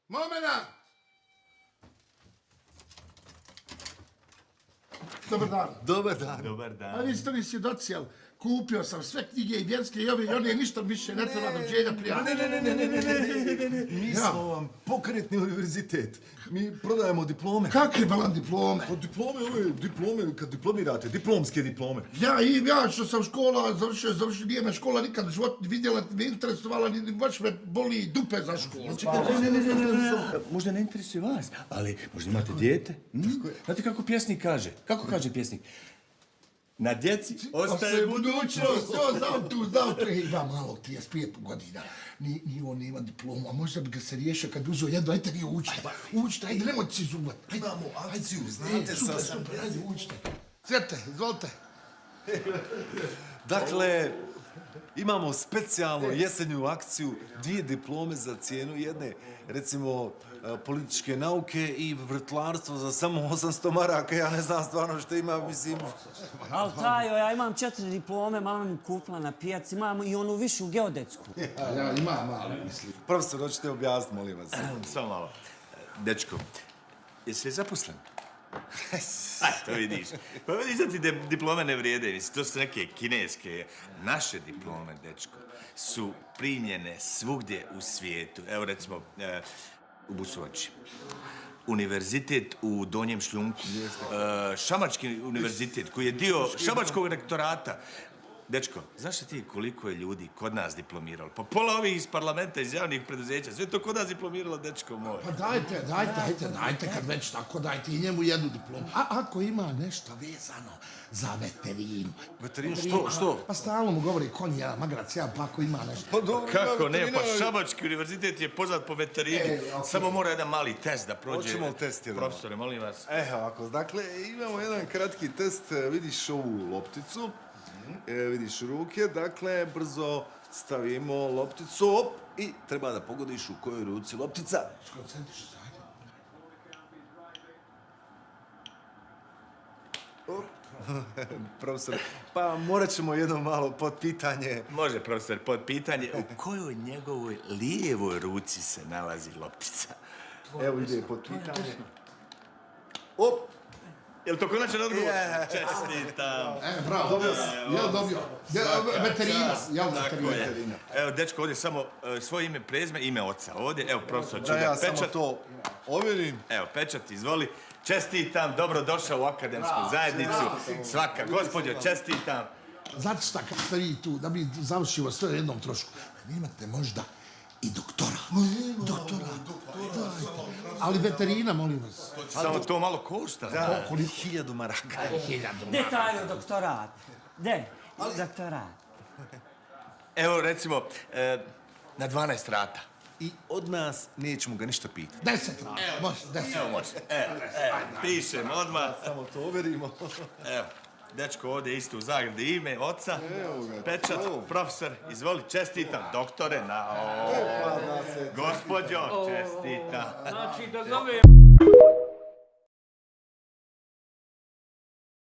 Momenat! Dobar dan. Dobar dan. Dobar dan. A vi ste mi svjedoci, ali kupio sam sve knjige i vjerske i ove i one, ništa više ne treba dođenja prijatelja. Ne. Mi smo vam pokretni univerzitet. Mi prodajemo diplome. Kakve balan diplome? Pa diplome, ove diplome, kad diplomirate, diplomske diplome. Ja što sam škola završio, nije me škola nikad u životu vidjela, me interesovala, ni baš me boli dupe za školu. Ne. Možda ne interesuje vas, ali možda imate dijete. Znate kako pjesnik kaže? Kako kaže pjesnik? Na djeci ostaje budućnost. Znao tu, ima malo 35 godina. Ni on nema diplomu, a možda bi ga se riješio kad bi uzeo jedno, ajte vi učite, ajde, nemojte si zubat. Imamo akciju, znate sa... Super, ajde, učite. Sjete, izvolite. Dakle, imamo specijalnu jesenju akciju, 2 diplome za cijenu jedne, recimo, političke nauke i vrtlarstvo za samo 800 maraka. Ja ne znam stvarno što ima, mislim... Ali Tajo, ja imam 4 diplome, mama mi kupila na pijaci, imam i onu višu geodetsku. Ja imam malo, mislim. Profesor, hoćete objasniti, molim vas. Samo malo. Dečko, jesi li zaposlen? To vidiš. Pa vidiš da ti diplome ne vrijede. Mislim, to su neke kineske. Naše diplome, dečko, su primljene svugdje u svijetu. Evo, recimo, u Busovači. Univerzitet u Donjem Šljunku. Šamački univerzitet, koji je dio Šamačkog rektorata. Dečko, znaš li ti koliko je ljudi kod nas diplomiralo? Pa pola ovih iz parlamenta, iz javnih preduzeća, sve to kod nas diplomiralo, dečko moj. Pa dajte, kad već tako, dajte i njemu jednu diplomu. A ako ima nešto vezano za veterinu. Veterinu, što? Pa stalno mu govori konj, jedan magarac, jedan pa ako ima nešto. Pa dobro, Kako ne, pa Šabački univerzitet je poznat po veterini. Samo mora jedan mali test da prođe. Hoćemo li test jedan? Profesore, molim vas. Ovako, dakle, imamo jedan kratki test, vidiš ovu lopticu, vidiš ruke, dakle, brzo stavimo lopticu, op, i treba da pogodiš u kojoj ruci loptica. Skoncentriš se, ajde. Profesor, pa morat ćemo jedno malo pod pitanje. Može, profesor, pod pitanje. U kojoj njegovoj lijevoj ruci se nalazi loptica? Evo ide pod pitanje. Op! Je li to konačan odgovor? Čestitam. Bravo, dobio. Veterina, veterina. Evo, dečko, ovdje samo svoje ime, prezime, ime oca. Ovdje, evo, profesor, ću Da ja da samo pečat. to ovjerim. Evo, pečat, izvoli. Čestitam, dobrodošao u akademsku zajednicu. Svaka, gospođo, čestitam. Znate šta, kad ste vi tu, da mi završimo sve u jednom trošku, vi imate možda i doktorat. Ali veterina, molim vas. Samo to malo košta. Da, 1000 maraka. Gde Tajo doktorat? Gde? Doktorat. Evo, recimo, na 12 rata. I od nas nećemo ga ništa pitati. 10 rata, može, 10. Evo, može. Pišem odmah. Samo to overimo. Evo, dečko ovdje isto u zagradi ime, oca, pečat, profesor, izvoli, čestitam, doktore, gospođo, čestitam. Znači da zovem...